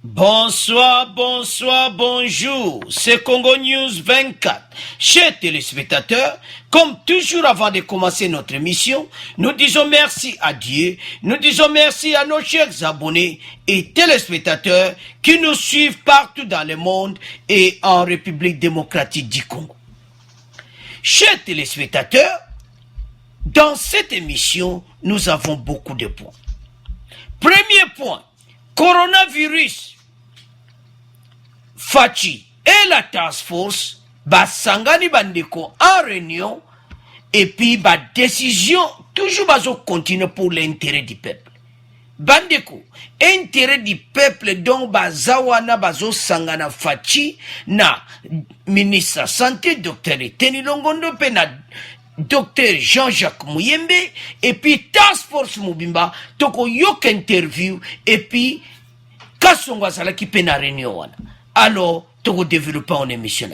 Bonsoir, bonsoir, bonjour, c'est Congo News 24. Chers téléspectateurs, comme toujours avant de commencer notre émission, nous disons merci à Dieu, nous disons merci à nos chers abonnés et téléspectateurs qui nous suivent partout dans le monde et en République démocratique du Congo. Chers téléspectateurs, dans cette émission, nous avons beaucoup de points. Premier point, coronavirus. Fachi et la task force basangani bandeko en réunion et puis ba décision toujours bazo continuer pour l'intérêt du peuple. Bandeko, intérêt du peuple donc bazawana bazo sangana Fachi na ministre santé Dr Eteni Longondo pe na Dr Jean-Jacques Muyembe et puis task force Mubimba toko yok interview et puis Kasongo Salaki pe na réunion wana. Alors, tu vas développer en émission.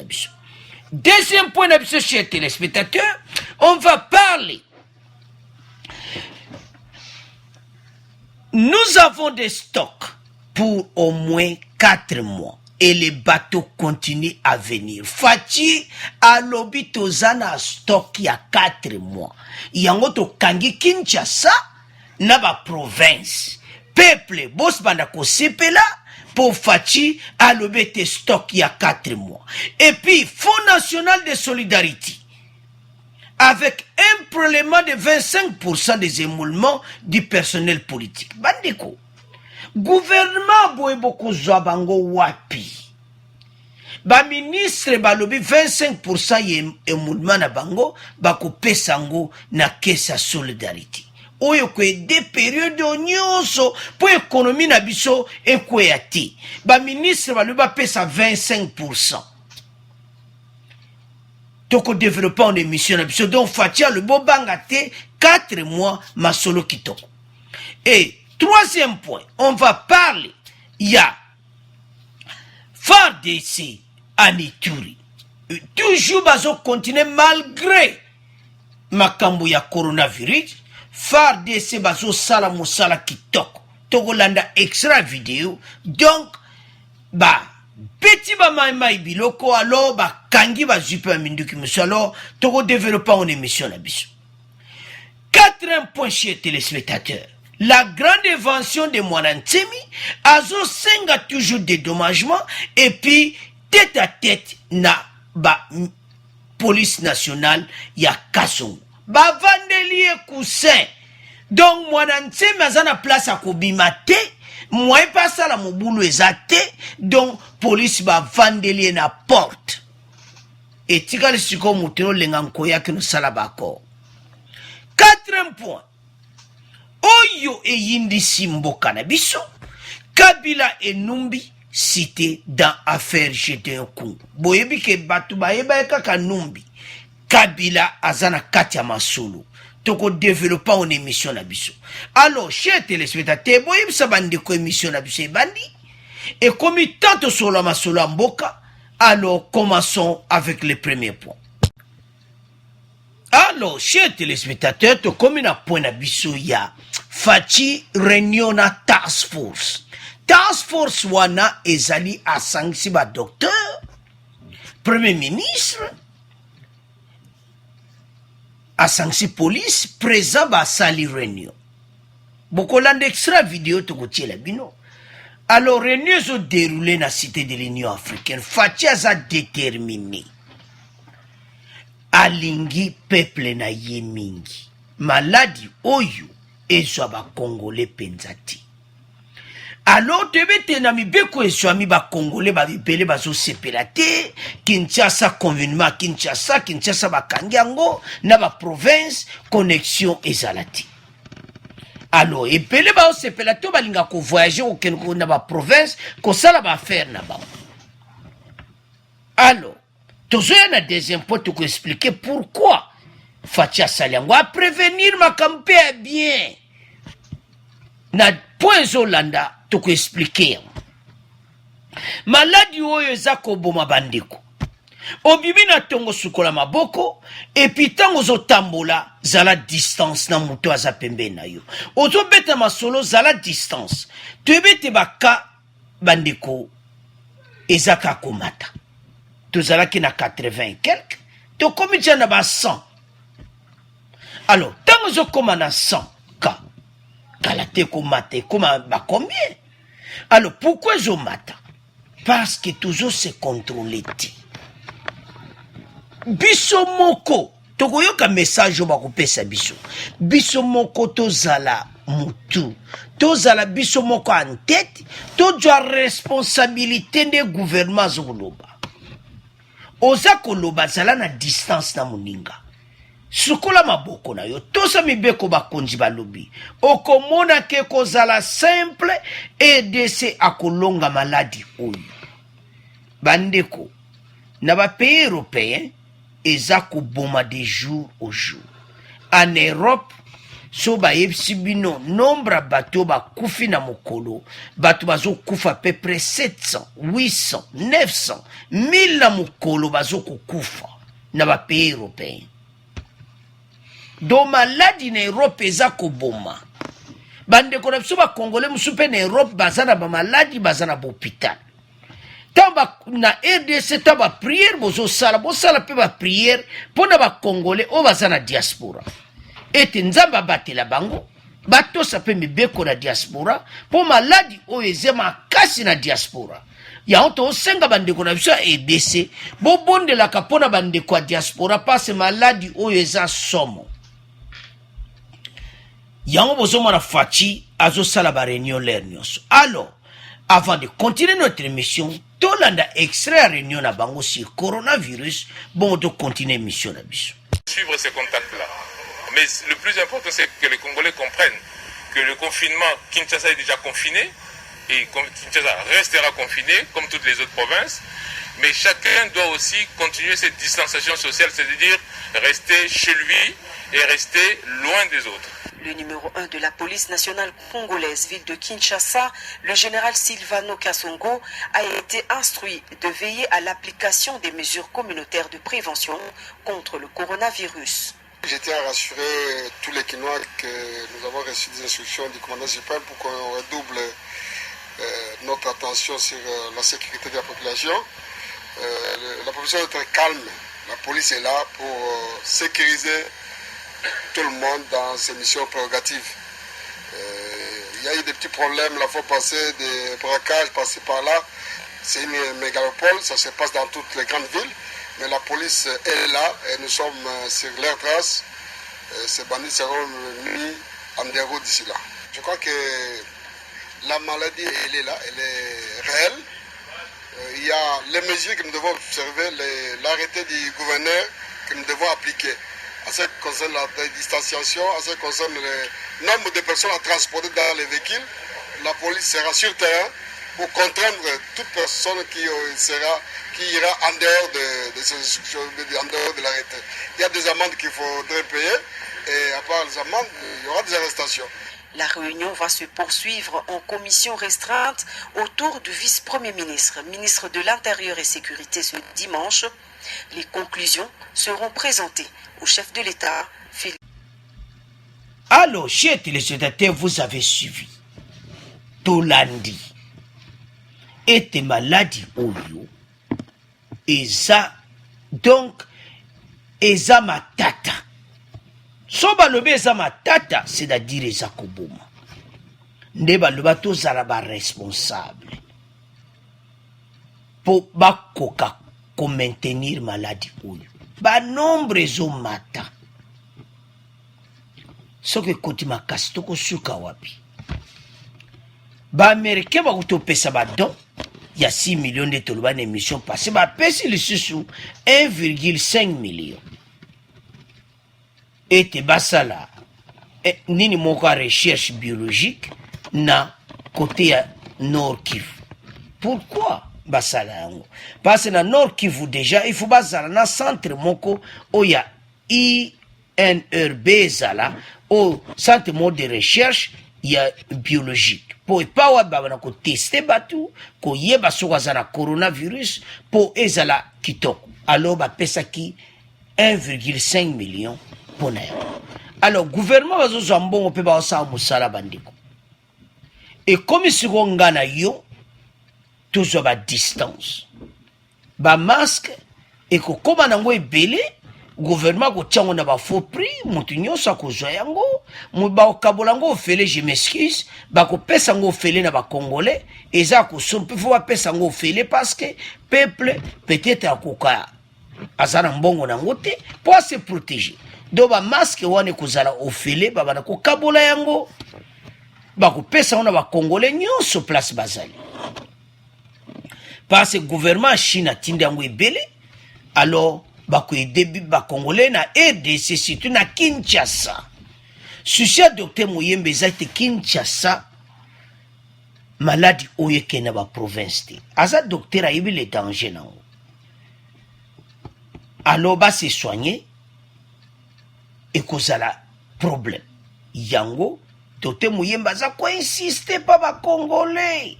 Deuxième point, chers téléspectateurs, on va parler. Nous avons des stocks pour au moins 4 mois. Et les bateaux continuent à venir. Fachi a lobby tozana stock il y a 4 mois. Il y a un autre Kangi Kinshasa, naba province. Peuple, boss bandako sepela. Pour Fachi, à l'obété stock il y a 4 mois. Et puis, Fonds national de solidarité, avec un prélèvement de 25% des émoulements du personnel politique. Bandeko, gouvernement boyeboko zwabango wapi. Ba ministre balobi 25% émoulement na bango, bako pesango na kesa solidarité. Oyo kwe de période nyonso pour économie na biso ekweyati. Ba ministre ba luba pesa 25%. Toko développer en émission na biso donc Fatia le bobangate 4 mois masolo kitoko. Et troisième point, on va parler il y a FARDC Anituri. Toujours bazo continuer malgré makambo ya coronavirus. FARDC bazo sala musala kitoko togolanda extra vidéo donc ba petit ba mai biloko alors ba kangi ba jupe minduki musalo togo développer en émission la biso. Quatrième point chez téléspectateurs, la grande invention de Mwanantemi azo senga toujours dédommagement et puis tête à tête na ba police nationale ya Kasongo. Ba vandelie coussin. Donc, Mwanantemi azana place à kobimate, moi pas ça la mobulu ezate, donc police ba vandelie na porte. Et tikali siko mutino lengankoya que nous salabako. Quatrième point. Oyo e yindi simboka na biso, Kabila et Numbi cité dans affaire Gédéon Kungu. Boyebi ke batu bayeba kaka Numbi. Kabila azana katia masolo. Toko développer en émission na biso. Alors, chers téléspectateurs, boyem sa bandi ko émission na biso bandi. Et comme tant solo masolo mboka, alors commençons avec le premier point. Alors, chers téléspectateurs, to comme na point na biso ya Fachi réunion na task force. Task force wana ezali asangisi ba docteur, premier ministre, asangisi police, présent ba sali réunion. Bokolande extra vidéo to la bino. Alors réunion se déroulé na cité de l'Union africaine. Fachi a déterminé. Alingi peuple na yemingi. Maladi oyo ezo ba Congolais penzati. Alors tebete na mibeko eswami ba Congolais ba bibele bazo sepelate Kinshasa convenement Kinshasa ba kangiango na ba province connexion ezalati. Alors ebele ba sepelate balinga ko voyager au Kenko na ba province ko sala ba faire na ba. Alors tozoya na deuxième point to expliquer pourquoi Fatia Saliango a prévenir ma campagne bien. Na point Zolanda to expliquer. Maladi oyo eza koboma bandeko. Obibi na tongo sukola maboko et puis tango zo tambola zala distance na muto aza pembe na yo. Ozo beta masolo zala distance. Tu bete baka bandeko ezaka komata tozalaki na 80 et quelque tokomi tia na ba 100. Alors ntango ezokoma na 100 ka kala te komata ekoma ba combien? Alors pourquoi ezomata? Parce que toujours se contrôler te biso moko tokoyoka message oyo bakopesa biso biso moko tozala mutu tozala biso moko en tête tozwa responsabilité nde gouvernement azokoloba oza koloba zala na distance na moninga sukola maboko na yo tosa mibeko bakonzi balobi okomona ke kozala simple EDC akolonga maladi oyo bandeko na bapays européens eza koboma de jour au jour. En Europe so bayebisi bino nombre bato bakufi na mokolo bato bazokufa à peu près 700 800 900 1000 na mokolo bazokokufa na bapays européens. Do maladi na Europe eza koboma bandeko na biso bakongole mosusu mpe na Europe baza na bamaladi baza na bahôpital. Tamba na RDC taba prière bozosala bosala pe ba prière pona ba congolais o baza na diaspora ete nzamba abatela bango batosa pe mibeko na diaspora po maladi oyo ezema kasi na diaspora ya oto osenga bandeko na biso ya RDC bobondelaka pona bandeko ya diaspora pase maladi oyo eza somo yango bozomona Faci azosala ba réunion ler nyonso. Alors avant de continuer notre émission, tolanda extrait à réunion na bango sur coronavirus, bon de continuer mission na biso. Suivre ces contacts-là. Mais le plus important, c'est que les Congolais comprennent que le confinement, Kinshasa est déjà confiné, et Kinshasa restera confiné, comme toutes les autres provinces, mais chacun doit aussi continuer cette distanciation sociale, c'est-à-dire rester chez lui et rester loin des autres. Le numéro 1 de la police nationale congolaise, ville de Kinshasa, le général Silvano Kasongo, a été instruit de veiller à l'application des mesures communautaires de prévention contre le coronavirus. Je tiens à rassurer tous les Kinois que nous avons reçu des instructions du commandant suprême pour qu'on redouble notre attention sur la sécurité de la population. La population est très calme. La police est là pour sécuriser tout le monde dans ses missions prérogatives. Il y a eu des petits problèmes la fois passée, des braquages passés par là. C'est une mégalopole, ça se passe dans toutes les grandes villes. Mais la police est là et nous sommes sur leurs traces. Ces bandits seront mis en déroute d'ici là. Je crois que la maladie, elle est là, elle est réelle. Il y a les mesures que nous devons observer, l'arrêté du gouverneur que nous devons appliquer. En ce qui concerne la distanciation, en ce qui concerne le nombre de personnes à transporter dans les véhicules, la police sera sur terrain pour contraindre toute personne qui ira en dehors de ces instructions, en dehors de l'arrêté. Il y a des amendes qu'il faudrait payer et à part les amendes, il y aura des arrestations. La réunion va se poursuivre en commission restreinte autour du vice-premier ministre, ministre de l'Intérieur et Sécurité ce dimanche. Les conclusions seront présentées au chef de l'État, Philippe. Alors, chers téléspectateurs, vous avez suivi. Tolandi était maladie oyo. Et ça, donc, eza matata. Soba lobe eza matata, c'est-à-dire eza koboma. Nde baloba tozala ba responsable. Po bakoka ko maintenir maladie oyo. Ba nombre ezomata. Soki koti makasi toko suka wapi. Ba américain bakutopesa ba don. Il y a 6 millions de toloba na émission passée. Ba pesi lisusu 1,5 million. Et te basala nini moko recherche biologique na côté ya Nord Kivu. Pourquoi basala yango? Parce que na Nord Kivu déjà il faut basala na centre moko oya INRB zala au centre mode de recherche ya biologique. Po pas wa bana ko tester batu ko yeba soko za na coronavirus po ezala kitoko. Alors ba pesa ki 1,5 million. Alors, gouvernement va se mbongo pe ba sa musala bandiko. Et comme si ngana yo tozwa ba distance ba masque ekokoma nango ebele gouvernement kotiango na ba faux prix mutu nyonso akozwa yango bakokabola ngo ofele je m'excuse bakopesa ngo ofele na bakongolais eza kosompe fo bapesa ngo ofele parce que peuple peut-être akoka aza na mbongo nango te po ase protéger do bamaske wana ekozala ofele babana kokabola yango bakopesa ngo na bakongolais nyonso place bazali parce que gouvernement Chine atindi yango ebele alors bakoede bakongolais na RDC surtout na Kinshasa susi ya docteur Muyembe eza ete Kinshasa maladi oyo ekende na baprovince te aza docteur ayebi le danger nango alors base soigner ekozala problème yango docteur Muyembe aza koinsiste pa bakongolais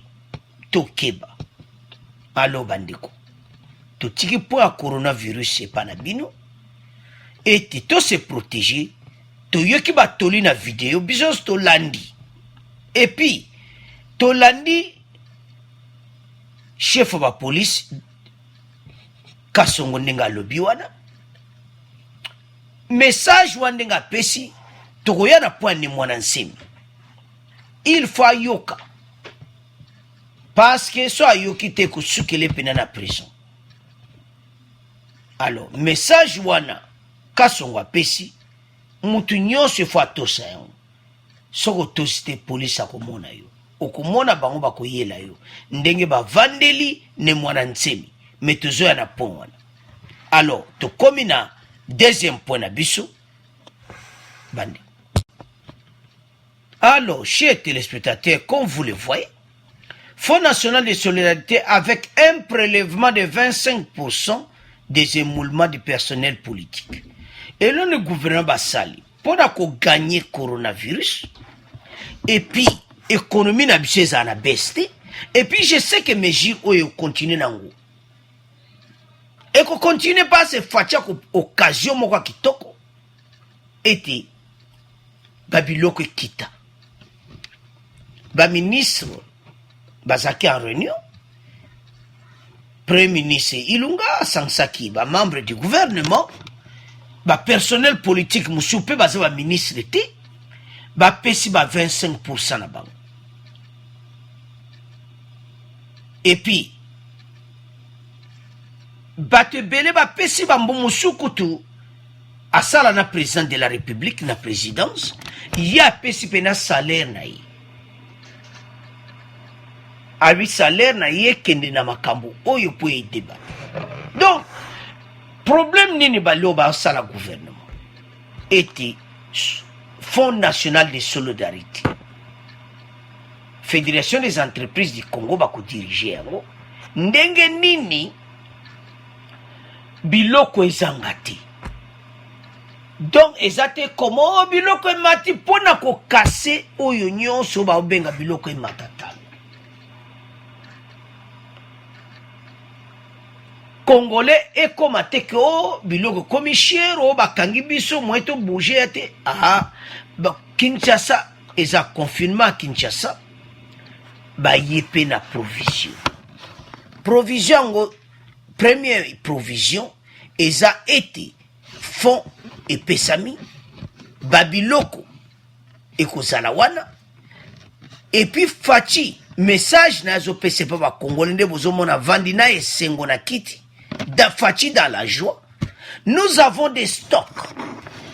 tokeba alors bandeko totiki po ya coronavirus epa na bino ete tose protéger toyoki batoli na video biso tolandi epi tolandi chef ba police Kasongo ndenge alobi wana message wana ndenge apesi tokoya na point ni mwana nsemi il faut ayoka parce que so ayoki te kosukele pena na prison. Alors message wana Kasongo apesi mutu nyonso efo atosa yango soko tosi te polisi akomona yo okomona bango bakoyela yo ndenge bavandeli ne mwana nsemi mais tozoya na pont wana. Alors tokomi na deuxième point na biso bande. Alors chers téléspectateurs, comme vous le voyez, Fonds national de solidarité avec un prélèvement de 25% des émoulements du personnel politique. Et là, le gouvernement Bassali, pour gagner le coronavirus, et puis, l'économie n'a pas à baisse, et puis, je sais que mes mesures continuent dans le et qu'on continue pas à se faire occasion, moi, qui toko, et puis, Babiloko Kita, ministre, Bazaki en réunion, Premier ministre Ilunga, Sansaki, membre du gouvernement, personnel politique, Moussoupe, ministre d'été, pesi 25% na bango. Et puis, batebele pesi bambo Moussoukoutou, asala na président de la République, na présidence, ya pesi pena salaire na ye. Abi salaire na ye kende na makambo oyo po e débat. Donc problème nini balo ba sala gouvernement était Fonds national de solidarité. Fédération des entreprises du Congo ba ko diriger yango ndenge nini biloko ezangati. Donc ezate comment biloko emati pona ko casser oyo nyonso ba obenga biloko ematata. Congolais et comme à te que biloko commissaire o bakangi biso moeto bouger te Kinshasa eza confinement à Kinshasa ba yepe na provision première provision eza été fond et pesami babiloko ekozala wana et puis fachi message nazo pese pa ba Congolais nde bozomona vandi na esengo na kiti Fachi dans la joie. Nous avons des stocks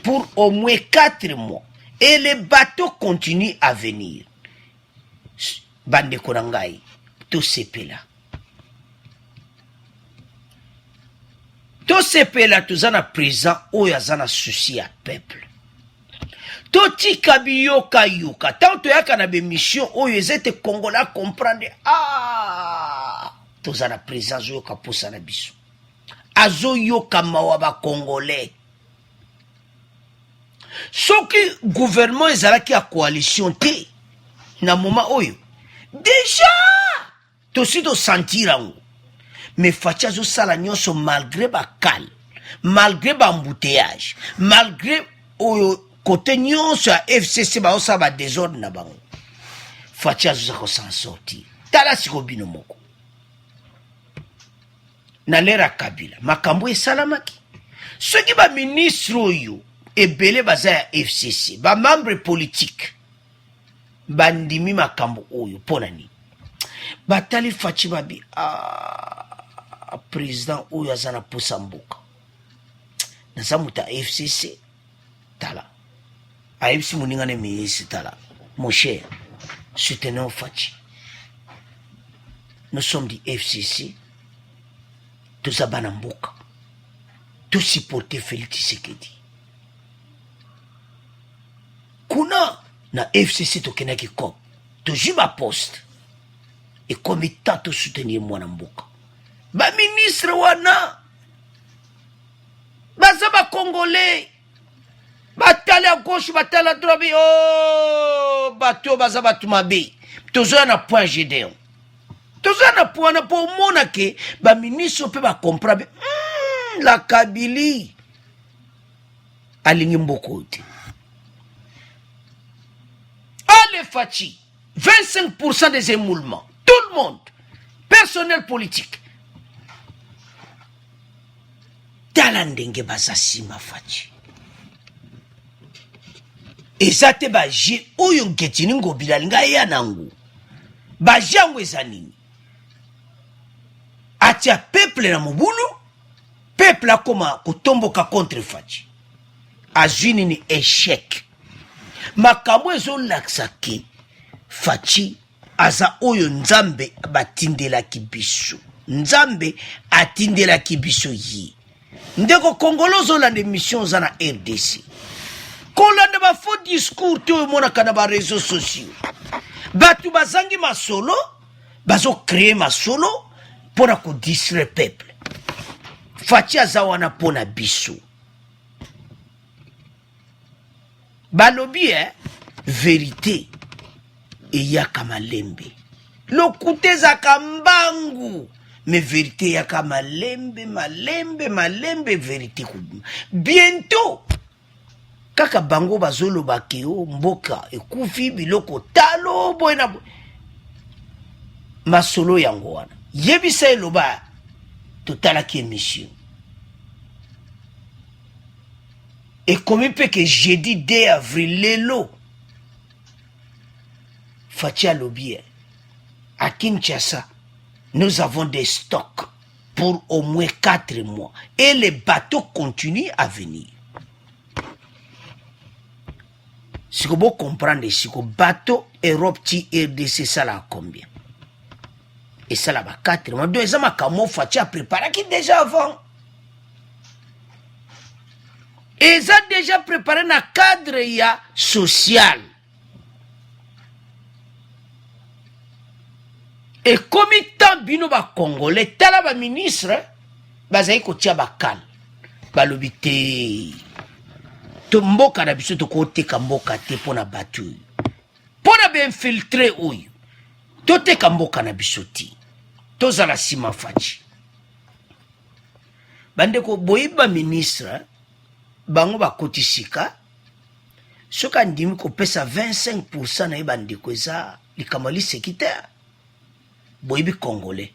pour au moins 4 mois. Et les bateaux continuent à venir. Bande Korangai, tout ces pays-là. Tout ces pays-là, tout ça présent, où il y a un souci à peuple. Tout tikabi yoka yoka. Tant que y a une mission, où ils étaient Congolais comprendre. Tout ça présent, yoka pour ça na biso. Azo yoka mawaba Congolais. Soki gouvernement ezalaki a coalition te na moment oyo. Déjà tosi to sentir ango. Mais facha zo sala nyonso malgré ba cal, malgré ba embouteillage, malgré oyo côté nyonso a FCC ba osa ba désordre na bango. Facha zo ko s'en sortir. Tala siko bino moko. na lera Kabila makambo esalamaki soki ba ministre oyo ebele baza ya FCC ba membre politique bandimi makambo oyo pona ni batali Faci babi président oyo azana posa mboka naza muta FCC tala ayebisi moningane meyesi tala mon cher soutenons Faci. Nous sommes du FCC tous abana mboka tous supporter Félix Tshisekedi kuna na FCC tokenaki comme toujours ma poste et comme état to soutenir mwana mboka ba ministre wana baza ba congolais batali à gauche batali à droite oh bato baza batu mabe tozo na point Gédéon tozo na point na po mona ke ba ministre pe ba comprendre la Kabili alingi mboko te allez Faci 25% des émoulements tout le monde personnel politique tala ndenge baza sima Faci ezate baje oyo nketini ngobila linga ya nangu bajango ezanini atia peuple na mobulu peuple akoma kotomboka contre Faci azwini ni échec makambo ezolakisa ke Faci aza oyo nzambe batindelaki biso nzambe atindelaki biso yi ndeko Kongolo zolanda émission za na RDC kolanda ba faux discours te omonaka na ba réseaux sociaux batu bazangi masolo bazo créer masolo pona ko distraire peuple Faci aza wana pona biso balobi vérité eyaka malembe lokuta ezaka mbangu mais vérité eyaka malembe vérité kuduma bientôt kaka bango bazolobaki o mboka ekufi biloko talo boyena masolo yango wana yebisa eloba totalaki émission ekomi mpe ke jeudi 2 avril lelo Faci alobi à Kinshasa nous avons des stocks pour au moins 4 mois et les bateaux continuent à venir. Si vous comprenez, si vous bateau Europe ti RDC ça là combien? Et ça là bas 4 mois. Donc ça m'a comment Faci a préparé qui déjà avant. Et ça déjà préparé dans cadre ya social. Et comme tant bino ba Congolais, tala ba ministre, bazai ko tia ba kal. Balobi te. To mboka na biso to ko teka mboka te pona batu. Pona be infiltrer oyo. To teka mboka na biso ti. To zala sima Faci. Bande ko boyiba ministre, bango ba kotisika. Soka ndimi ko pesa 25% na ibande ko za likamali sekitaire. Boyibi Congolais.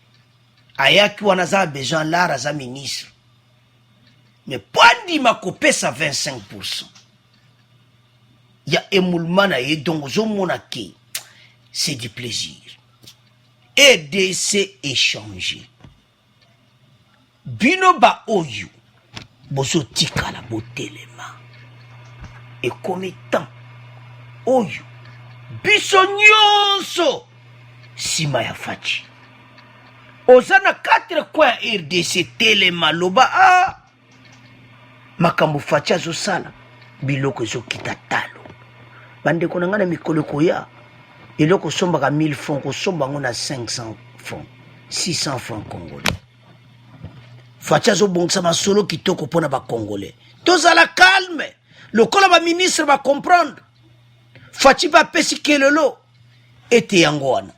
Ayaki wana za besoin lara za ministre. Mais pandi ma kopesa 25%. Ya émoulement na ye donc zomona ke c'est du plaisir. EDC échanger. Bino ba oyu bozo tikala botelema. Et comme temps oyu biso nyonso sima ya Faci. Ozana 4 coins RDC telema loba makambo Faci azosala biloko ezokita talo bandeko na ngana mikolo koya eloko sombaka 1000 francs kosomba ngo na 500 francs 600 francs congolais Faci azobongisa masolo kitoko pona ba congolais tozala calme lokola ba ministre ba comprendre Faci ba pesi kelelo ete yango wana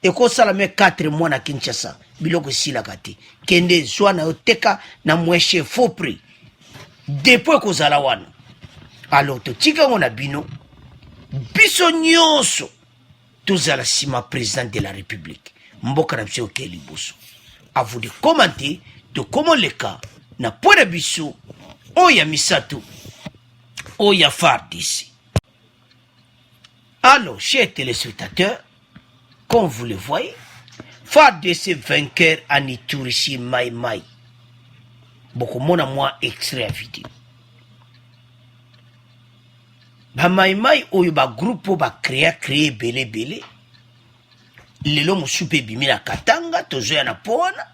ekosala me 4 mois na Kinshasa biloko silaka te kende zwa na oteka na mweshe faux prix depuis kozala wana alors to tika ngona bino biso nyonso tozala sima président de la république mboka na biso ke liboso à vous de commenter de comment le cas na pona biso oya misato oya FARDC. Alors, chers téléspectateurs, comme vous le voyez, FARDC vainqueur en Ituri Mai Mai. Beaucoup mona moi extrait à vidéo. Ba Mai Mai oyo ba groupe ba créer belé. Lelo musupe bimi na Katanga tozoya na pona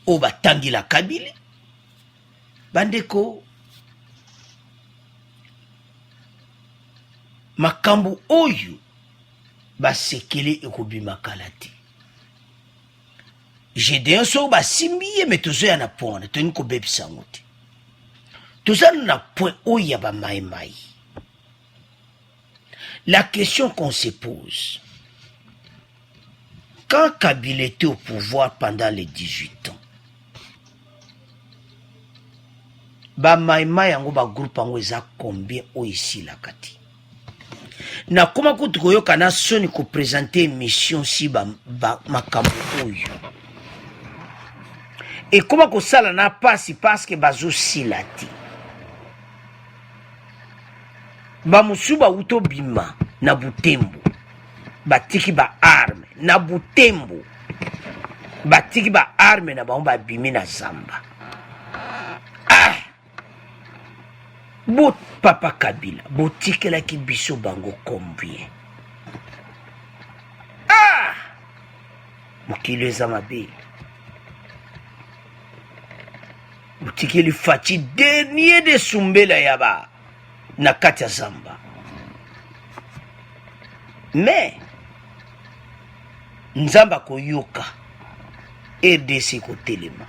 o ba tangi la Kabili. Bandeko makambu oyo basekele ekobima kala te. Gédéon so basimbi ye me tozoya na pona toni kobebisa yango te. Tozala na point oyo ya ba Mai Mai. La question qu'on se pose, quand Kabila était au pouvoir pendant les 18 ans, ba Mai Mai yango ba groupe yango eza combien oyo ici la kati? Na koma kutu koyoka na soni ko présenter mission si ba makambo oyo. Et comment ko sala na pasi parce que bazo silati. Ba musuba uto bima na Butembo. Batiki ba arme na Butembo. Batiki ba arme na ba bimi na Zamba. Bot Papa Kabila, botike la ki biso bango combien? Mokile za mabe. Botike li fati dernier de Sumbela yaba na kati ya Zamba. Mais Nzamba koyoka RDC ko telema.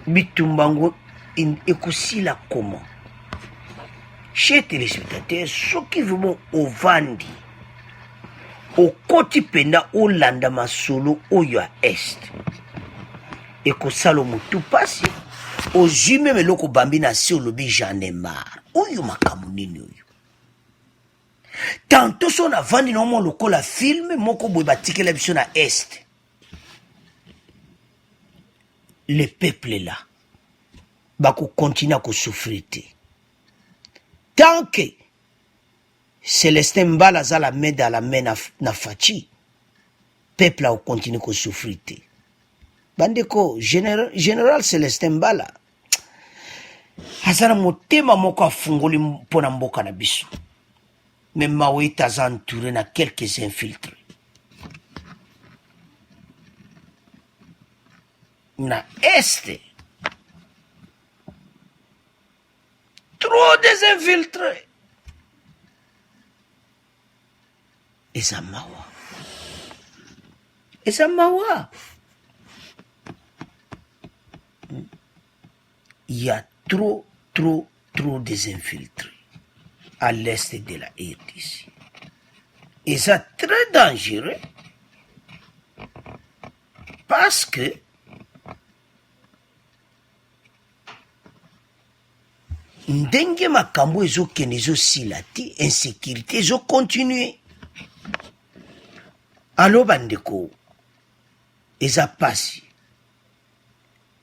Bitumbango ekosila comment? Chers téléspectateurs, ceux qui vont au Vandi, au koti penda au landa masolo oyo a est. Ekosalo mutu pasi, au jume me loko bambina si olobi j'en ai marre. Oyo makamu nini oyo. Tantôt son a Vandi no mo loko la film moko boy batike la biso na est. Le peuple là, bako continue à souffrir. Tant que Célestin Mbala za la main dans la main na Fachi, peuple là continue à souffrir. Bandeko, général Célestin Mbala, azana motema moko afungoli pona mboka na biso. Mais Mawita aza entouré na quelques infiltrés. Na este trop désinfiltré eza mawa il y a trop désinfiltré à l'est de la RDC. Et c'est très dangereux parce que ndenge makambo ezokende ezosila te, insécurité ezokontinue. Alo bandeko eza pasi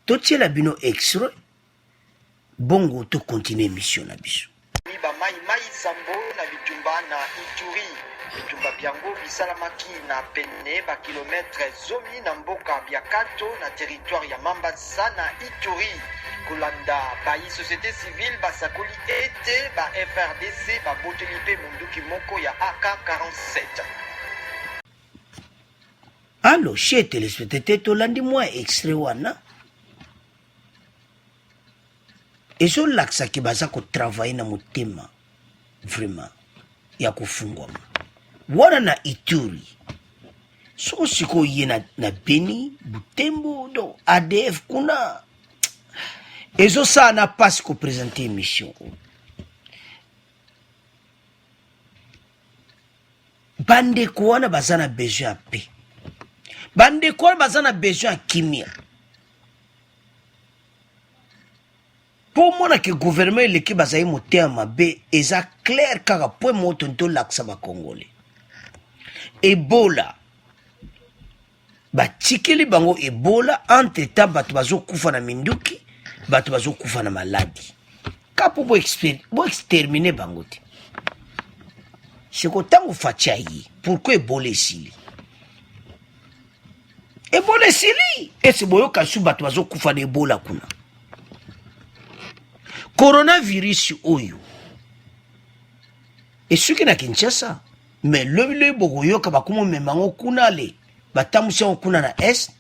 totiela bino extrait bongo tokontinue mission na biso. Ba Mai Mai Sambo na bitumba na Ituri. Bitumba byango bisalamaki na pene ba kilometre zomi na mboka Biakato na territoire ya Mambasa na Ituri. Kolanda ba société civile basakoli ete ba FRDC ba botelipe munduki moko ya AK-47. Alors, chers téléspectateurs, tolandi moi extrait wana. Ezo laksa ki baza ko travailler na motema vraiment ya kufungwa. Wana na Ituri. So siko ye na Beni, Butembo, do ADF kuna. Ezo sa na pas ko présenter mission. Bande ko wana bazana besoin ya paix. Bande ko wana bazana besoin ya kimia. Pour moi que gouvernement l'équipe bazayi motema mabe eza clair kaka point moto nto laksa ba Congolais. Ebola batikeli bango Ebola, entre temps bato bazokufa na minduki, bato bazokufa na maladi. Kapo bo exterminer bango te. C'est que tant que Fachayi, pourquoi Ebola esili? Ebola esili, et c'est boyo kasu bato bazokufa na Ebola kuna. Coronavirus oyo. Et ce qui na Kinshasa, mais le bogoyo kabakumo memango kuna le, batamusia kuna na est.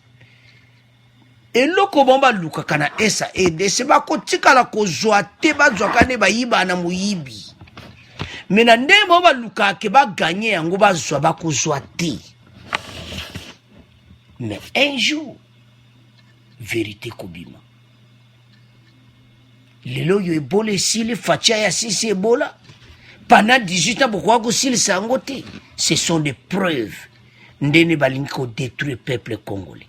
Et loko bomba luka kana esa ede se bako tikala ko zoate ba zokane ba yiba na muyibi. Mena nde bomba luka ke ba gagner yango ba zo ba ko zoate. Mais un jour vérité kobima. Lelo yo Ebola sili facha ya sisi Ebola pendant 18 ans pourquoi ko sili sangote. Ce sont des preuves ndene balingi ko détruire peuple congolais.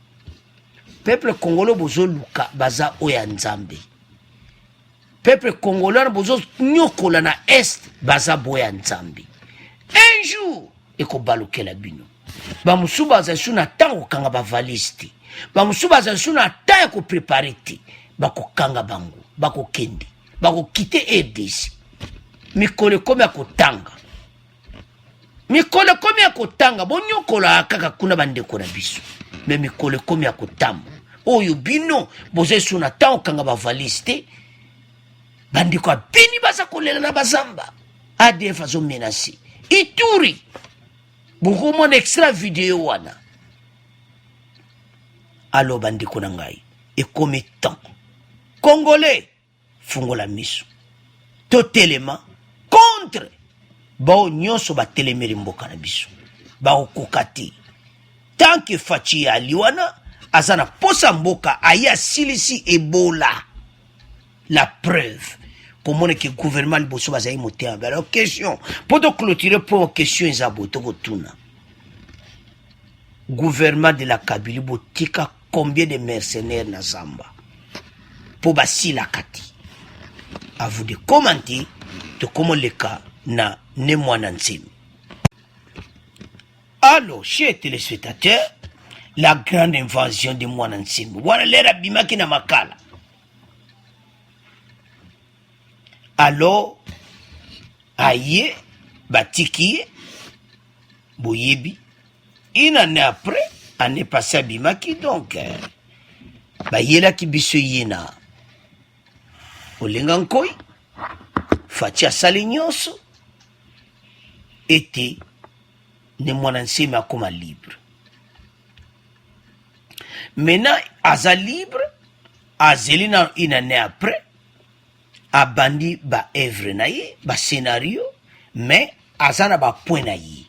Peuple congolais bozo luka baza oya nzambe. Peuple congolais bozo nyokola na est baza boya nzambe. Un jour eko balukela bino. Ba musuba za suna tango kanga ba valiste. Ba musuba za suna ta ko préparer bako kanga bango, bako kende, bako kite EDC. Mikole komi akotanga. Mikole komi akotanga bonyokola kaka kuna bandeko na biso. Mais mikole komi akotamba. Oyo bino boze suna tao kanga ba valiste bandiko bini baza kolela na bazamba ADF azo menacé Ituri beaucoup mon extra vidéo wana allo bandiko na ngai et comme temps congolais fungola miso totelema contre bao nyonso ba telemeri mboka na biso ba okokati tant que fachi aliwana azana posa mboka aya silisi Ebola. La preuve comment que gouvernement liboso bazayi motea. Alors question pour te clôturer pour question ezaboto kotuna. Gouvernement de la Kabylie botika combien de mercenaires na Zamba pour basila kati. À vous de commenter de comment le cas na ne mwana nsemi. Alors chers téléspectateurs, la grande invasion de mwana nsemi wana lera bimaki na makala. Alors aye batiki boyebi une année après année passée bimaki donc bayela ki biso yena olenga nkoi fatia sali nyonso ete ne mwana nsemi akoma libre. Maintenant, aza libre, azelina une année après, abandi ba œuvre na ye, ba scénario, mais azana ba point na ye.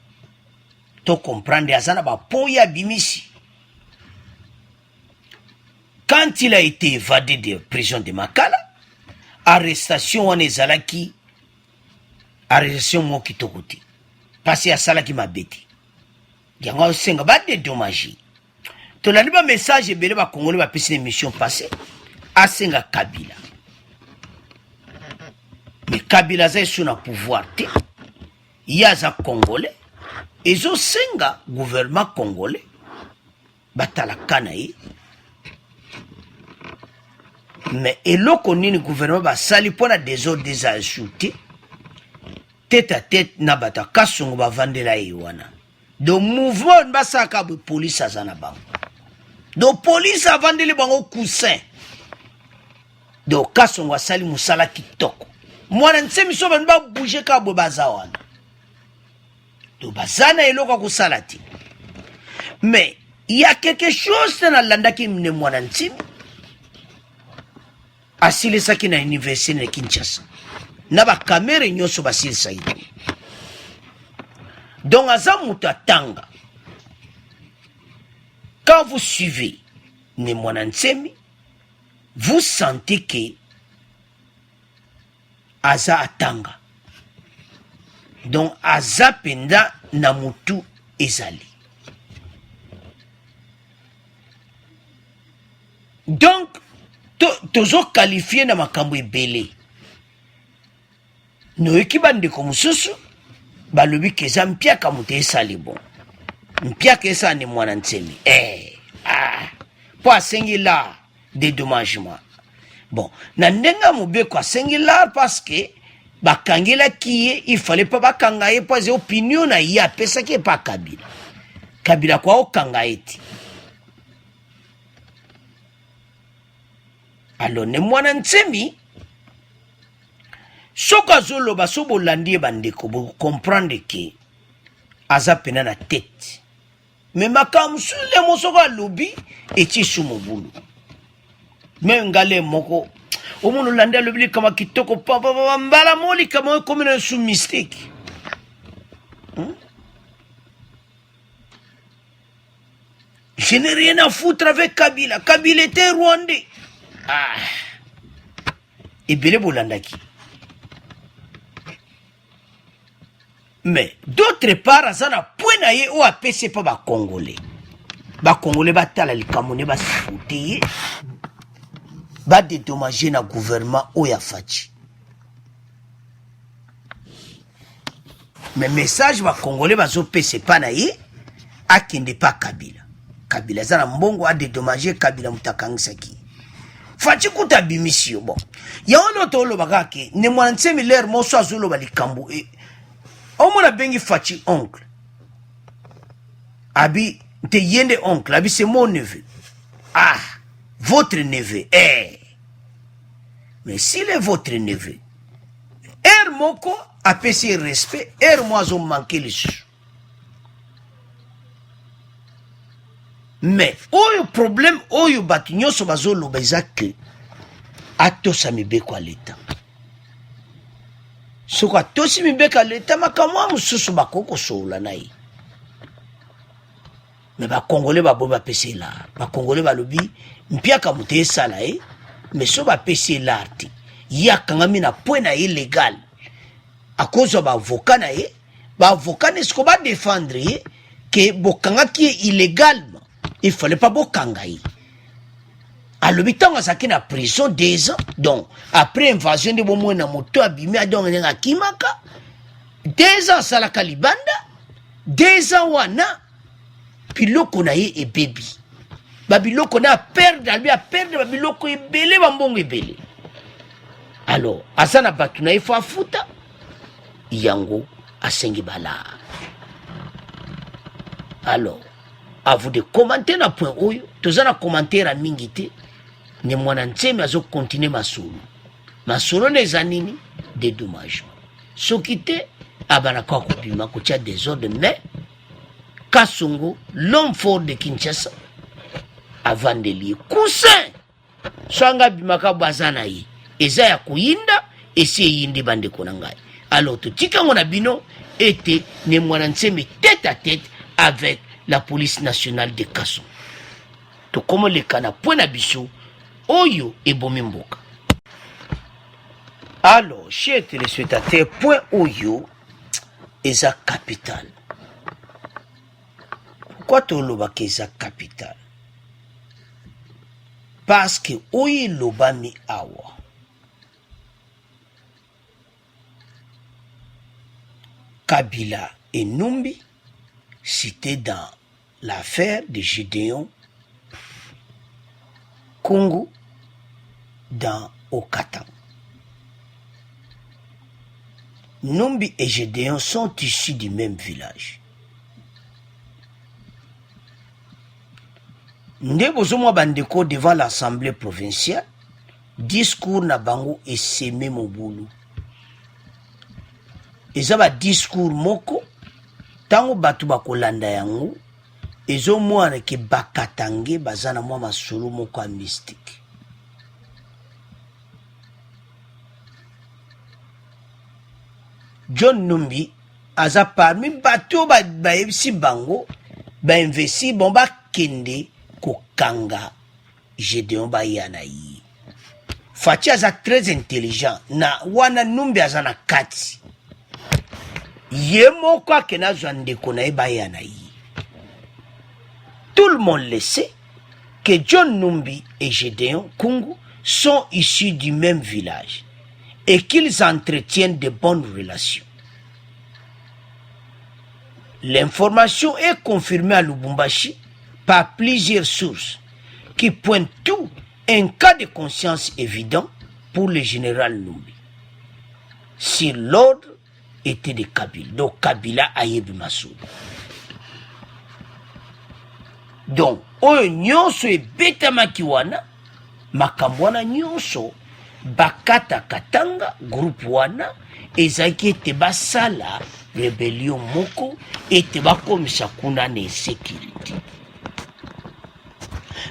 To comprendre azana ba point ya bimisi. Quand il a été évadé de prison de Makala, arrestation wana ezalaki, arrestation moki tokote. Parce que asalaki mabeti. Yango senga ba dédommager. Tolani ba message ebele ba Congolais ba pesi émission passée asenga Kabila. Mais Kabila za sur na pouvoir te. Yaza Congolais ezo senga gouvernement congolais batala kanaye. Mais eloko nini gouvernement ba sali pona désordre des ajoutés tête à tête na bata kasongo ba vandela yiwana. Do mouvement basaka bu police azana bango. Do police avandeli bango coussin. Do kasongo asali musala kitoko. Mwana nsemi so ba bouger ka bo bazawana. Do bazana eloko kusala ti. Mais il y a quelque chose dans landaki mne mwana nsemi. Asili saki na université na Kinshasa. Na ba kamera nyoso basili saidi. Donc aza muta tanga. Quand vous suivez ne mwana nsemi, vous sentez que aza atanga. Donc aza penda na mutu ezali. Donc tozo qualifié na makambo ebele. No ekibande ko mususu balobi keza mpia kamuté esali bon. mpiaka esa ni mwana nsemi po asengi la dédommagement. Bon, na ndenga mobeko asengi la parce que bakangelaki ye, il fallait pas bakanga ye parce opinion na ye apesaki pa Kabila. Kabila kwa okanga eti. Alors ne mwana nsemi soka zoloba so bolandi bandeko bo comprendre que aza pena na tête. Mais makambo sule mosoko alobi eti sumo bulu. Mais ngale moko omono landi alobi kama kitoko papa mbala moli kama comme un sous mystique. Je n'ai rien à foutre avec Kabila. Kabila était rwandais. Et Bele Bolandaki. Mais d'autre part, Azana Pouenaye ou APC pas ba Congolais. Ba Congolais ba tala likamone ba sifuti. Ba dédommager na gouvernement ou ya fachi. Mais message ba Congolais ba zo PC pas na ye akende pas Kabila. Kabila zana mbongo a dédommager Kabila mutakangisaki. Fachi kuta bimisio bon. Ya ono tolo bagake ne mwanse miler moso azolo balikambu Omona bengi Fachi oncle. Abi te yende oncle, abi c'est mon neveu. Votre neveu. Mais s'il est votre neveu, moko apesi respect, moazo manqué les sous. Mais oyo problème oyo batinyo so bazolo bezake atosa mibeko à l'état. Soko atosi mibeko à l'état makamwa mususu bakoko soula nayi. Mais ba congolais ba boba pesi la. Ba congolais ba lobi mpiaka muteye sala mais so ba pesi l'arti. Ya kangami na point na illégal. À cause ba avocat na ba avocat ne sko ba défendre que bokanga qui est illégalement. Il fallait pas bokangaï. À l'hôpital, on a na prison 2 ans. Donc, après invasion de Bomo na moto abimi a donc na Kimaka. 2 ans sala kalibanda. 2 ans wana. Puis loko na ye et baby. Babiloko na perdre, lui a perdre babiloko ebele bambongo ebele. Alors, asana batu na ifo afuta. Yango asengi bala. Alors, à vous de commenter na point oyo, tozana commentaire à mingite, ne mwana nsemi azo continuer masolo. Masolo ne zanini, dédommagement. Sokite, abana kwa kubima kutia désordre, mais, Kasongo, l'homme fort de Kinshasa, avant de lier. Coussin! Swanga bimaka bazana yi. Eza ya kuyinda, esi yindi bande konangai. Alors, to tika mwana bino, était ne mwana nsemi tête à tête avec la police nationale de Kasson. To comme le kana point abisso, oyo et bomimboka. Alors, chers téléspectateurs, point oyo est à capital. Pourquoi to loba keza capital? Parce que oyo loba mi awa. Kabila et Numbi, cité dans l'affaire de Gédéon Congo dans Okatang. Numbi et Gédéon sont issus du même village. Ndebozomo bandeko devant l'Assemblée provinciale, discours na bango et semé mobulu. Ezaba discours moko, tango batu bakolanda yango, ezo mwana ke bakatange bazana mwa masolo moko a mystique. John Numbi aza parmi batu ba ebisi bango ba investi bon ba kende ko kanga Gédéon ba yana yi. Fachi aza très intelligent na wana Numbi aza na kati. Yemo kwa kena ndeko na eba yana yi. Tout le monde le sait que John Numbi et Gédéon Kungu sont issus du même village et qu'ils entretiennent de bonnes relations. L'information est confirmée à Lubumbashi par plusieurs sources qui pointent tout un cas de conscience évident pour le général Numbi. Si l'ordre était de Kabila, donc Kabila Ayebi Massoud. Donc, oyo nyonso ebetamaki wana, makambo wana nyonso bakata katanga groupe wana ezalaki ete basala rebellion moko ete bakomisa kuna na insécurité.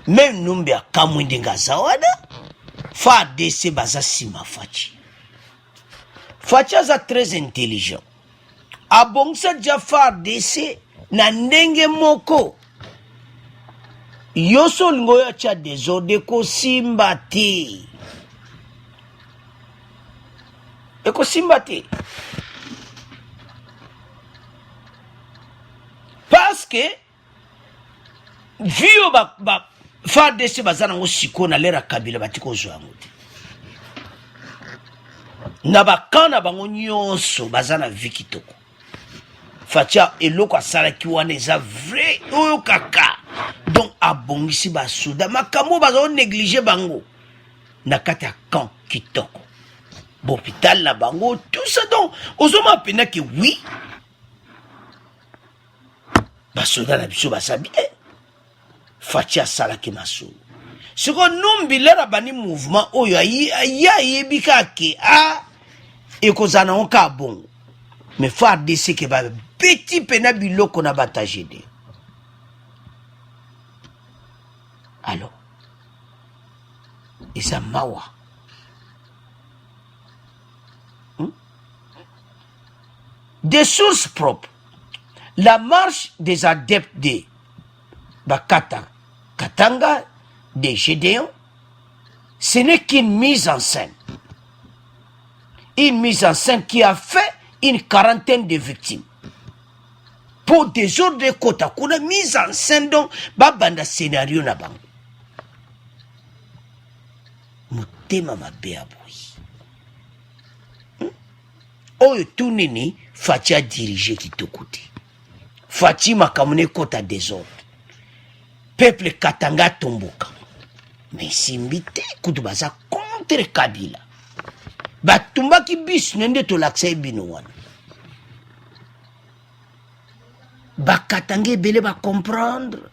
Même Numbi akamwi ndenge aza wana, FARDC baza nsima Faci. Faci aza très intelligent, abongisa dia FARDC na ndenge moko yoso olingo oyo atya desordre ekosimba te, ekosimba te, parce que vio FARDC baza nango siko na lera Kabila bati kozwa yango te, na bakana bango nyonso baza na vi kitoko. Facia eloko asalaki wana eza vrai oyo kaka, donc abongisi basoda makambo bazo néglige bango na kati ya camp kitoko, hôpital na bango, tout ça. Donc ozoma pena que oui basoda na biso basa bien. Facia asalaki masolo siko Numbi lera bani mouvement oyo ayebika ke ekozana onka bongo, mais FARDC ke ba petit pena biloko na batajede. Alors eza mawa des sources propres, la marche des adeptes de Bakata Katanga des Gédéons, ce n'est qu'une mise en scène. Une mise en scène qui a fait une quarantaine de victimes. Pour des ordres de quota, qu'on a mise en scène donc, babanda scénario na bango. Motema mabe aboui. Oyo tout nini, Faci a dirigé kitoko. Faci makamune kota désordre. Peuple Katanga tomboka. Mais simbite kutu baza contre Kabila. Batumba ki bis nende to laksa bino wana. Bakatanga bele ba comprendre.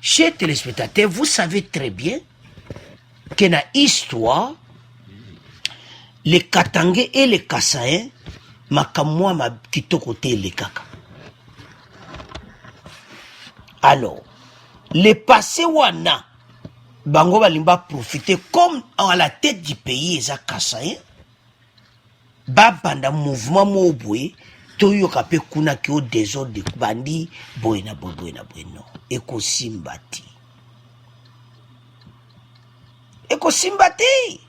Chers téléspectateurs, vous savez très bien que dans l'histoire, les Katangais et les Kassaïens, makamwa ma kitoko te le kaka. Alors, les passés wana, bango balimba profiter comme à la tête du pays eza Kassaïen, babanda mouvement mobwe, toyo kape kuna ki o désordre de bandi, boyena no, eko simbati. Eko simbati.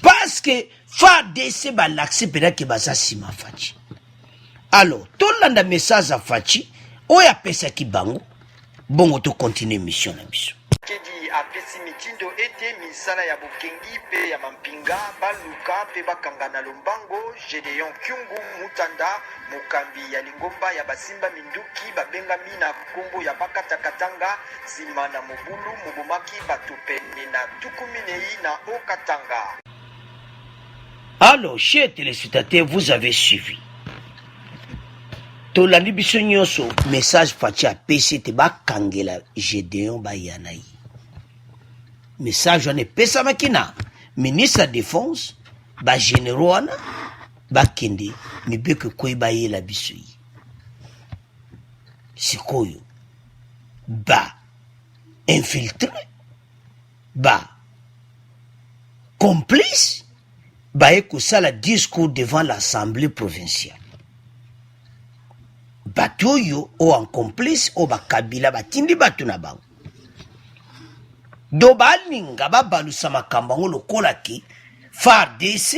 Parce que FARDC ba l'accepter que baza sima Faci. Alors, tout le message à Faci, oya pesa ki bango, bongo to continue mission na biso. Kedi apesi mitindo ete misala ya bokengi pe ya mampinga baluka pe bakanga na lombango Gédéon Kyungu Mutanda mokambi ya lingomba ya basimba minduki babengami na kombo ya bakata katanga sima na mobulu mobomaki bato pene na tukuminei na okatanga. Alors, chers téléspectateurs, vous avez suivi. Tolandi biso nyonso message Faci a pesi te bakangela Gédéon bayanai. Message wana pesa makina ministre de défense ba généraux wana bakende mibeke koyeba yela biso yi. Sikoyo ba infiltré ba complice ba ekosala discours devant l'Assemblée provinciale. Batoyo o en complice o bakabila batindi batu na bango. Do balinga babalusa makambo ngo lokola ki FARDC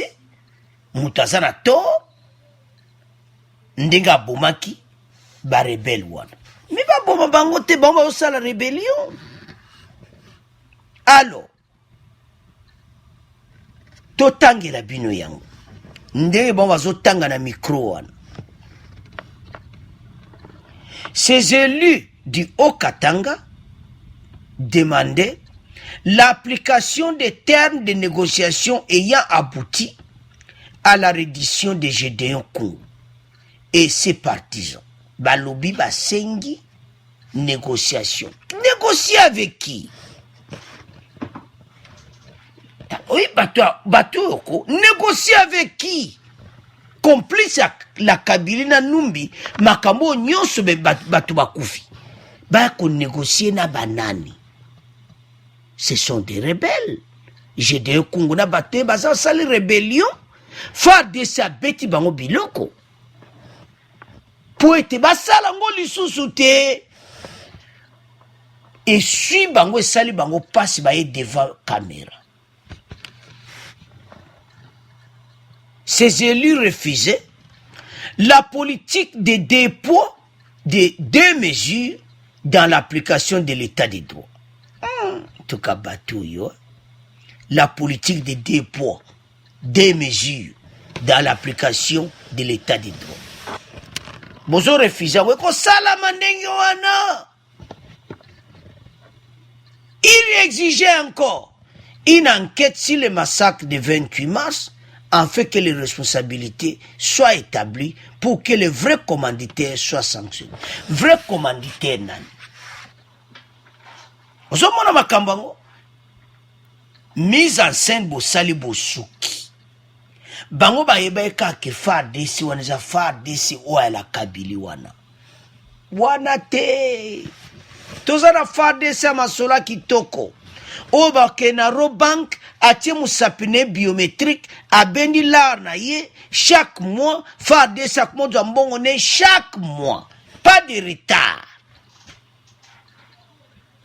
mutazana to ndenga bomaki ba rebelle wana. Mais ba boma bango te bomba osala rébellion. Alors totangela bino yango ndenge bango bazotanga na micro wana. Ces élus du Haut-Katanga demandaient l'application des termes de négociation ayant abouti à la reddition des Gédéon Congo et ses partisans. Balobi basengi négociation. Négocier avec qui? Oui, bateau, négocier avec qui? Complice la Kabila na Numbi, makambo nyonso bato bakufi. Bako négocier na banani. Ce sont des rebelles. Gédéon Congo na bato baza sali rébellion. FARDC abeti bango biloko. Po ete basala ngo lisusu te. Et sui bango esali bango passe baye devant caméra. Ces élus refusaient la politique de dépôt de 2 mesures dans l'application de l'état de droit. En tout cas, Batouyo, la politique de dépôt 2 mesures dans l'application de l'état de droit. Bozo refusé, il exigeait encore une enquête sur le massacre du 28 mars afin que les responsabilités soient établies pour que le vrai commanditaire soit sanctionné. Vrai commanditaire nani. Ozomona makambango mise en scène bosali bosuki. Bango bayeba eka ke FARDC wana za FARDC oya la Kabili wana. Wana te. Tozana FARDC masola kitoko. Oba kena Robank atie musapine biométrique abendi l'arna ye chaque mois FARDC chaque mois doit chaque mois. Pas de retard.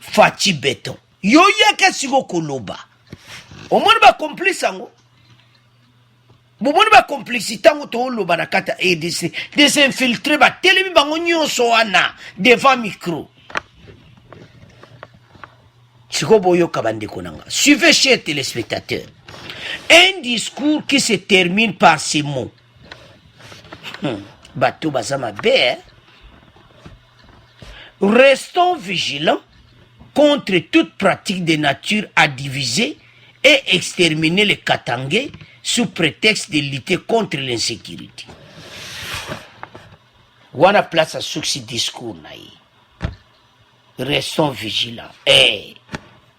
Fati béton. Yo yaka siko koloba. Omoni ba complice ango. Bomoni ba complicité ango to loba na kata EDC. Des infiltrés ba telemi bango nyonso wana devant micro. Suivez, chers téléspectateurs, un discours qui se termine par ces mots. Bateau Bazama Bé, restons vigilants contre toute pratique de nature à diviser et exterminer les Katangais sous prétexte de lutter contre l'insécurité. Wana place à ce discours naï. Restons vigilants.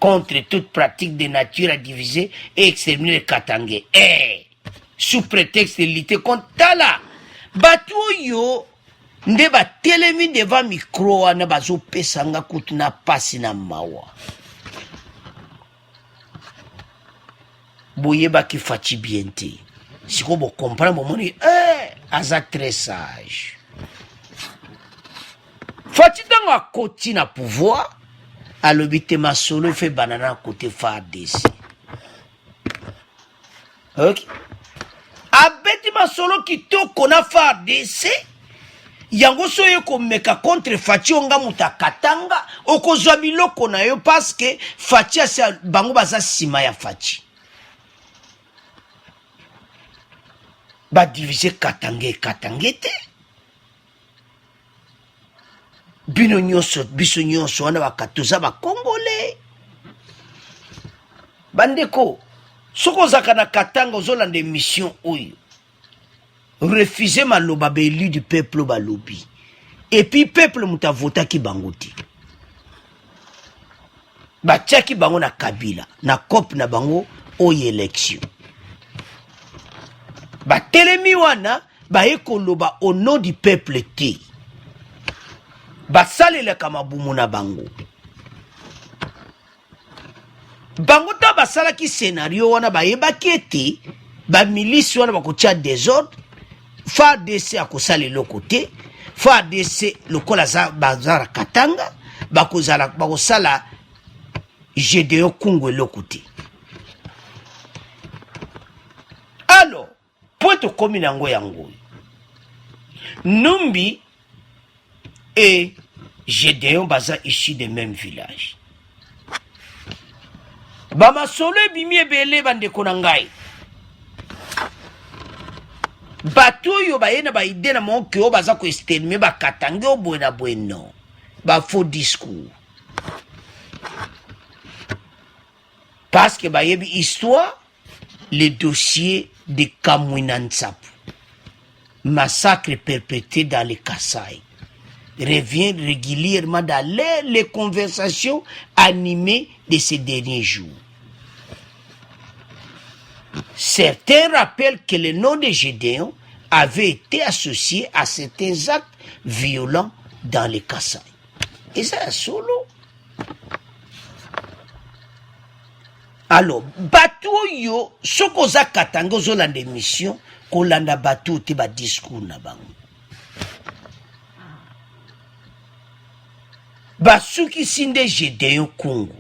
Contre toute pratique de nature à diviser et exterminer les Katangais. Sous prétexte de lutter contre Tala. Batuyo, nde ba telemi devant micro wana bazo pesanga kutuna pasi na mawa. Boyeba ki fati biente. Siko bo comprendre moni, aza très sage. Fati danga koti na pouvoir. Alobite masolo fait banana côté FARDC. Ok. Abeti masolo kitoko na FARDC. Yango soye ko meka contre Fati onga muta katanga okozwa biloko na yo parce que Fati asa bango baza sima ya Fati. Ba diviser katangete. Bino nyonso biso nyonso wana bakatoza ba Congolais. Bandeko soko zaka na katanga ozolanda mission oyo. Refuser maloba élu du peuple balobi. Et puis peuple muta vota ki bangoti. Ba tchaki bango na Kabila, na COP na bango oyo élection. Ba telemi wana ba ekoloba au nom du peuple te. Basale le kamabumu na bango. Bango ta basala ki scénario wana ba yeba kete ba milice wana ba kotia désordre. FARDC akosala le côté. FARDC lokola za bazara katanga bakozala bakosala Gédéon Congo le côté. Alors, pour te kominango yango. Numbi et Gédéon baza issus des mêmes villages. Bama solo bimi ebele bande konangai. bato oyo baye na baide na monke oyo baza koestelme bakatange o boye na boye non bafaux discours parce que bayebi histoire le dossier de Kamwina Nsapu massacre perpétré dans le Kasaï revient régulièrement dans les conversations animées de ces derniers jours. Certains rappellent que le nom de Gédéon avait été associé à certains actes violents dans le Kasaï. Et ça, c'est solo. Alors, bateau yo, soko za katango zo lande mission, ko landa bateau te ba discours na bango. Basuki sinde Gédéon Congo.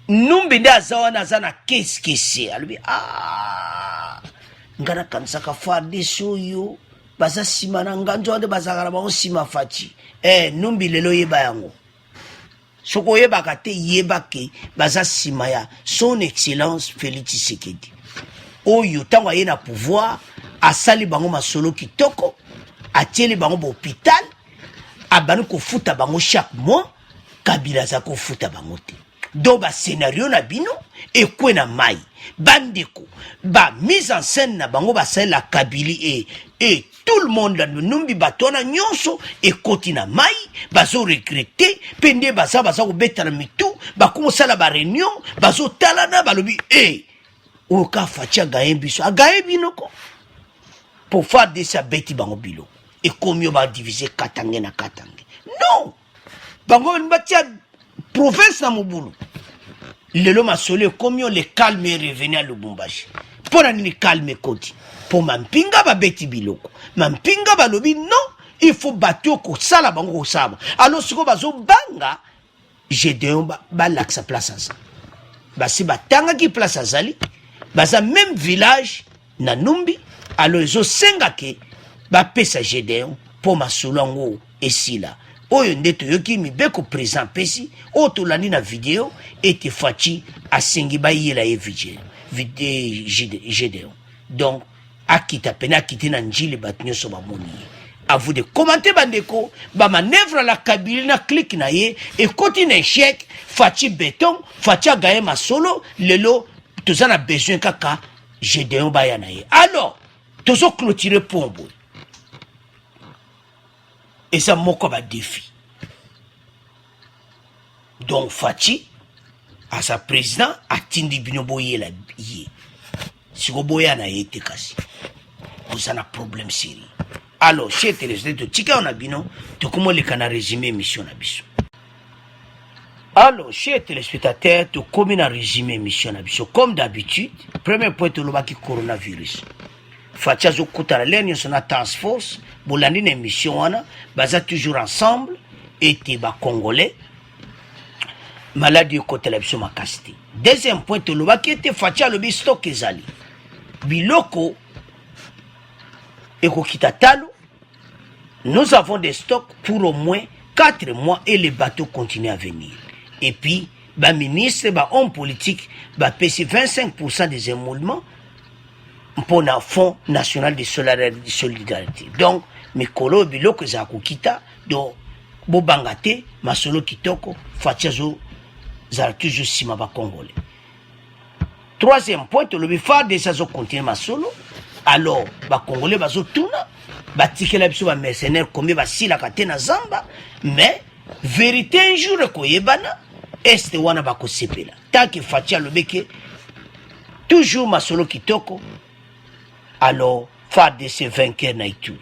Numbi nda zawana zana kesi alubi ngana kansaka farde soyo baza simana nganzo ande bazakala bango sima fachi numbi lelo yeba yango soko yeba kate yeba ke baza sima ya son excellence Félix Tshisekedi oyo tango ye na pouvoir asali bango masolo kitoko atieli bango ba hôpital abani ko futa bango chaque mois Kabila za ko futa bango te do ba scénario na bino ekwe na mai bandeko ba mise en scène na bango ba la Kabili et tout le monde dans numbi batona nyonso ekoti na mai bazo regretter pende baza ko beta na mitu ba komosala ba réunion bazo talana balobi oka facha gaye biso agaye binoko pour faire de sa beti bango bilo et comme ba diviser katange na katange non bango batia province na mobulu lelo masole comme le calme est revenu à Lubumbashi pour nini calme koti pour mampinga ba beti biloko mampinga balobi non il faut battre ko sala bango ko saba alors siko bazo banga Gédéon ba laksa place ça basi batanga ki place azali baza même village na Numbi alors zo senga ke ba pesa Gédéon pour masolongo esila oyo ndeto yoki mibeko présent pesi otolandi na vidéo ete fachi asengi ba yela ye Gédéon donc akita pena kiti na njili batunyo so bamoni à vous de commenter bandeko ba manœuvre la Kabila na clic na ye et continue échec fachi béton fachi gaye masolo lelo tozana besoin kaka Gédéon ba ya na ye alors tozo clôturer pombo et ça moko ba défi donc fachi à sa président atindi bino boye la ye siko boya na ye te kasi vous en a problème sérieux alors chez téléspectateurs tika on a bino to comment le kana résumé mission na biso alors chez téléspectateurs to comment na résumé mission na biso comme d'habitude premier point to lobaki coronavirus facha zo kutala lenyo sona task force bolandi na émission wana baza toujours ensemble et ba congolais maladie côté la biso makasti deuxième point to lobaki était facha lobi stock ezali biloko ekokita talo nous avons des stocks pour au moins 4 mois et les bateaux continuent à venir et puis ba ministre ba homme politique ba pesi 25% des émoluments pour le fonds national de solidarité donc mikolo biloko za kokita donc bobangate masolo kitoko facha zo za toujours sima ba congolais. Troisième point, le bifard de ça continue ma solo. Alors, ba congolais bazo tuna, ba tike la biso ba mercenaires comme ba sila katena zamba, mais vérité un jour ko yebana, este wana ba ko sepela. Tant que fatia le beke toujours ma solo kitoko. Alors, phare de ces vainqueurs na Ituri.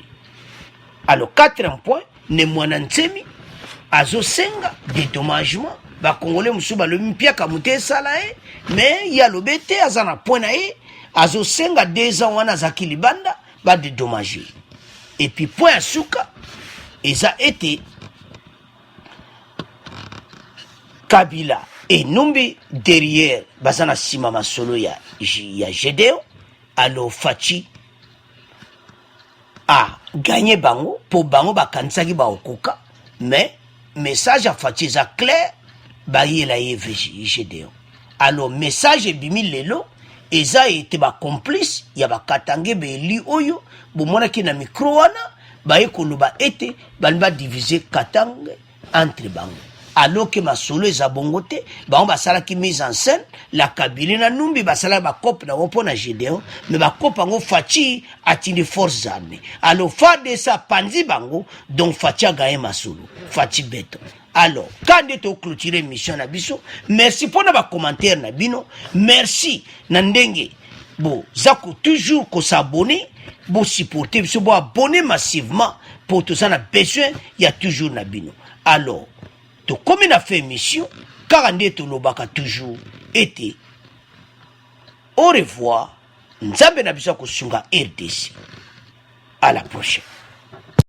Alors, quatrième point, ne mwana nsemi azo senga dédommagement ba congolais musuba le mpia kamute sala mais ya lobete azana point na azo senga 2 ans wana za kilibanda ba dédommager et puis point suka eza été Kabila et Numbi derrière bazana sima masolo ya Gédéon alors fachi a gagné bango pour bango ba kansaki ba okoka mais message à fachi za clair ba yela ye Gédéon alors message bimi lelo eza ete complice ya bakatange beli oyo bomonaki na micro wana baye koloba ete bali diviser katange entre bango alors que masolo eza bongo te bango basalaki mise en scène la kabili na numbi basalaki bakope na mpo na Gédéon mais bakope yango Faci atindi forces armées alors FARDC panzi bango donc Faci a gagné masolo Faci beto. Alors, quand on a clôturé l'émission na biso, merci pour nos commentaires na bino, merci nandenge. Bon, zako toujours qu'on s'abonner, bon supporter, bon abonner massivement pour tout ça on a besoin, il y a toujours na bino. Alors, to comme on a fait émission, car on est lobaka toujours été. Au revoir, nzambe na biso ko sunga RDC. À la prochaine.